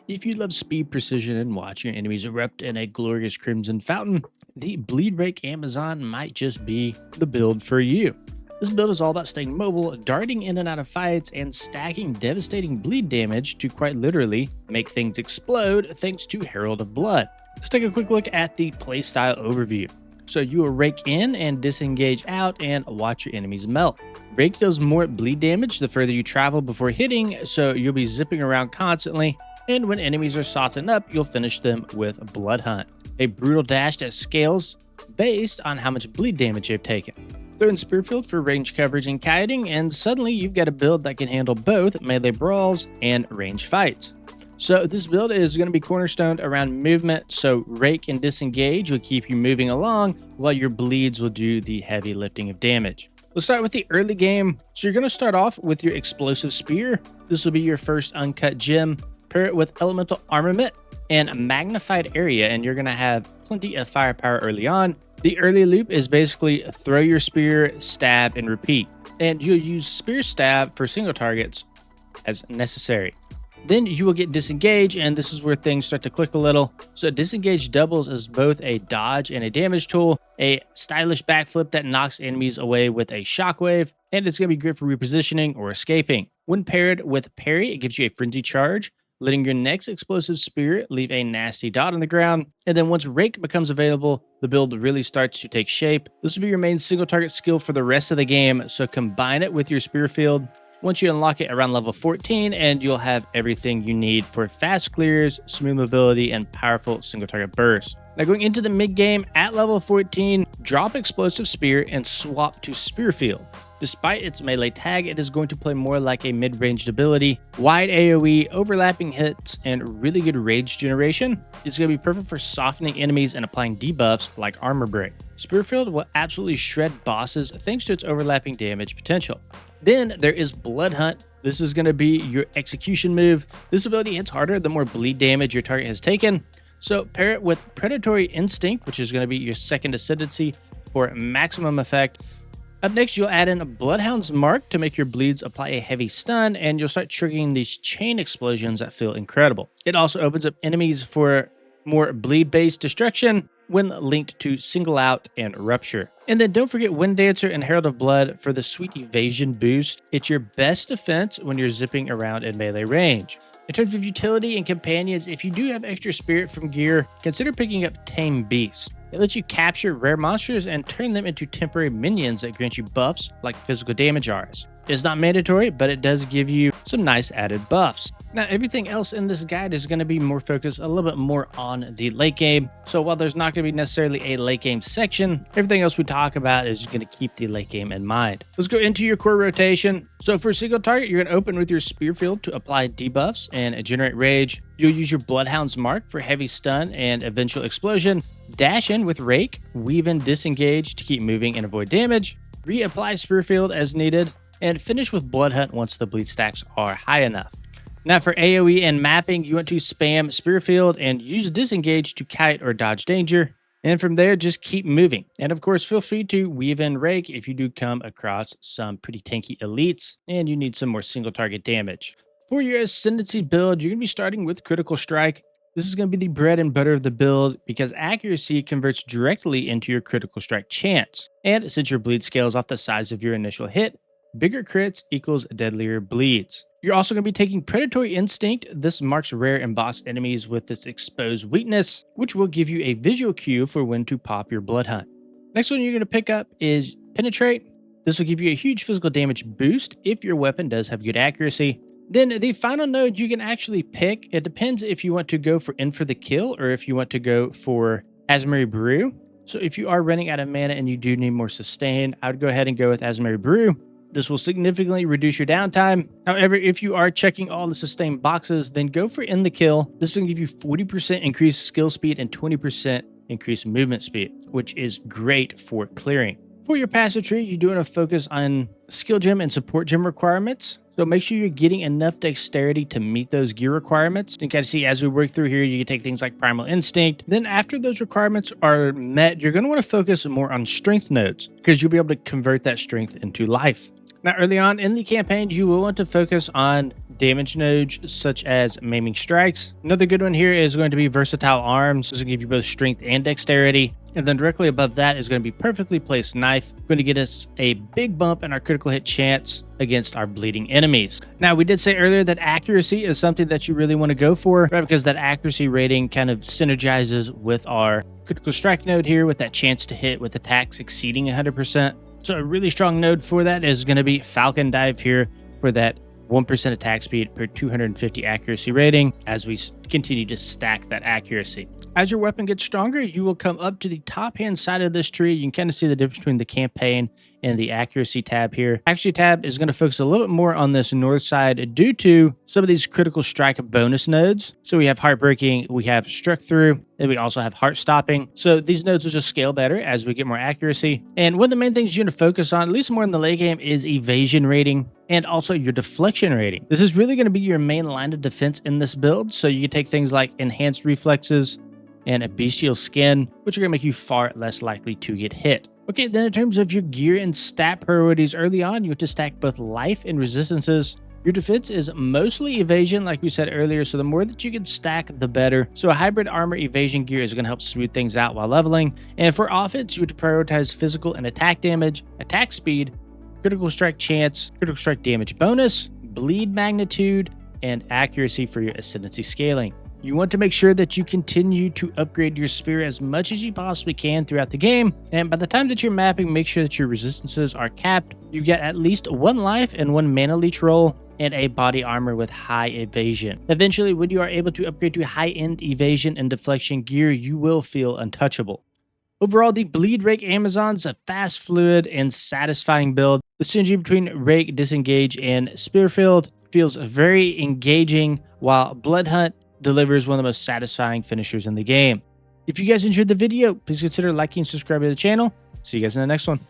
If you love speed, precision, and watch your enemies erupt in a glorious crimson fountain, the Bleed Rake Amazon might just be the build for you. This build is all about staying mobile, darting in and out of fights, and stacking devastating bleed damage to quite literally make things explode thanks to Herald of Blood. Let's take a quick look at the playstyle overview. So you will rake in and disengage out and watch your enemies melt. Rake does more bleed damage the further you travel before hitting, so you'll be zipping around constantly, and when enemies are softened up, you'll finish them with Blood Hunt, a brutal dash that scales based on how much bleed damage you've taken. Throw in Spearfield for range coverage and kiting, and suddenly you've got a build that can handle both melee brawls and range fights. So this build is going to be cornerstoned around movement, so rake and disengage will keep you moving along while your bleeds will do the heavy lifting of damage. Let's start with the early game. So you're going to start off with your explosive spear. This will be your first uncut gem. Pair it with elemental armament and magnified area, and you're going to have plenty of firepower early on. The early loop is basically throw your spear, stab, and repeat. And you'll use spear stab for single targets as necessary. Then you will get disengage, and this is where things start to click a little. So disengage doubles as both a dodge and a damage tool, a stylish backflip that knocks enemies away with a shockwave, and it's going to be great for repositioning or escaping. When paired with parry, it gives you a frenzy charge, letting your next explosive spear leave a nasty dot on the ground. And then once rake becomes available, the build really starts to take shape. This will be your main single target skill for the rest of the game, so combine it with your spear field once you unlock it around level 14, and you'll have everything you need for fast clears, smooth mobility, and powerful single target burst. Now going into the mid game, at level 14, drop explosive spear and swap to spear field. Despite its melee tag, it is going to play more like a mid-ranged ability. Wide AoE, overlapping hits, and really good rage generation. It's going to be perfect for softening enemies and applying debuffs like armor break. Spearfield will absolutely shred bosses thanks to its overlapping damage potential. Then there is Blood Hunt. This is going to be your execution move. This ability hits harder the more bleed damage your target has taken. So pair it with Predatory Instinct, which is going to be your second Ascendancy for maximum effect. Up next, you'll add in a Bloodhound's Mark to make your bleeds apply a heavy stun, and you'll start triggering these chain explosions that feel incredible. It also opens up enemies for more bleed-based destruction when linked to Single Out and Rupture. And then don't forget Wind Dancer and Herald of Blood for the sweet evasion boost. It's your best defense when you're zipping around in melee range. In terms of utility and companions, if you do have extra spirit from gear, consider picking up Tame Beast. It lets you capture rare monsters and turn them into temporary minions that grant you buffs like physical damage Rs. It's not mandatory, but it does give you some nice added buffs. Now, everything else in this guide is going to be more focused a little bit more on the late game. So while there's not going to be necessarily a late game section, everything else we talk about is going to keep the late game in mind. Let's go into your core rotation. So for single target, you're going to open with your spear field to apply debuffs and generate rage. You'll use your Bloodhound's Mark for heavy stun and eventual explosion. Dash in with rake, weave in disengage to keep moving and avoid damage. Reapply spear field as needed, and finish with Blood Hunt once the bleed stacks are high enough. Now for AoE and mapping, you want to spam Spearfield and use Disengage to kite or dodge danger. And from there, just keep moving. And of course, feel free to weave in Rake if you do come across some pretty tanky elites and you need some more single target damage. For your Ascendancy build, you're going to be starting with Critical Strike. This is going to be the bread and butter of the build because accuracy converts directly into your Critical Strike chance. And since your bleed scales off the size of your initial hit, bigger crits equals deadlier bleeds. You're also going to be taking Predatory Instinct. This marks rare and boss enemies with this exposed weakness, which will give you a visual cue for when to pop your Blood Hunt. Next one you're going to pick up is Penetrate. This will give you a huge physical damage boost if your weapon does have good accuracy. Then the final node you can actually pick, it depends if you want to go for In for the Kill or if you want to go for Azumarill Brew. So if you are running out of mana and you do need more sustain, I would go ahead and go with Azumarill Brew. This will significantly reduce your downtime. However, if you are checking all the sustain boxes, then go for In the Kill. This will give you 40% increased skill speed and 20% increased movement speed, which is great for clearing. For your passive tree, you do want to focus on skill gem and support gem requirements. So make sure you're getting enough dexterity to meet those gear requirements. You can see as we work through here, you can take things like Primal Instinct. Then after those requirements are met, you're going to want to focus more on strength nodes because you'll be able to convert that strength into life. Now, early on in the campaign, you will want to focus on damage nodes such as maiming strikes. Another good one here is going to be versatile arms. This will give you both strength and dexterity. And then directly above that is going to be perfectly placed knife, going to get us a big bump in our critical hit chance against our bleeding enemies. Now, we did say earlier that accuracy is something that you really want to go for, right? Because that accuracy rating kind of synergizes with our critical strike node here with that chance to hit with attacks exceeding 100%. So a really strong node for that is going to be Falcon Dive here for that 1% attack speed per 250 accuracy rating as we continue to stack that accuracy. As your weapon gets stronger, you will come up to the top hand side of this tree. You can kind of see the difference between the campaign and the accuracy tab here. Accuracy tab is going to focus a little bit more on this north side due to some of these critical strike bonus nodes. So we have heartbreaking, we have struck through, and we also have heart stopping. So these nodes will just scale better as we get more accuracy. And one of the main things you want to focus on, at least more in the late game, is evasion rating and also your deflection rating. This is really going to be your main line of defense in this build. So you can take things like enhanced reflexes and a bestial skin, which are going to make you far less likely to get hit. Okay, then in terms of your gear and stat priorities early on, you have to stack both life and resistances. Your defense is mostly evasion, like we said earlier, so the more that you can stack, the better. So a hybrid armor evasion gear is going to help smooth things out while leveling. And for offense, you have to prioritize physical and attack damage, attack speed, critical strike chance, critical strike damage bonus, bleed magnitude, and accuracy for your Ascendancy scaling. You want to make sure that you continue to upgrade your spear as much as you possibly can throughout the game, and by the time that you're mapping, make sure that your resistances are capped. You get at least 1 life and 1 mana leech roll, and a body armor with high evasion. Eventually, when you are able to upgrade to high-end evasion and deflection gear, you will feel untouchable. Overall, the Bleed Rake Amazon is a fast, fluid, and satisfying build. The synergy between Rake, Disengage, and Spearfield feels very engaging, while Blood Hunt delivers one of the most satisfying finishers in the game. If you guys enjoyed the video, please consider liking and subscribing to the channel. See you guys in the next one.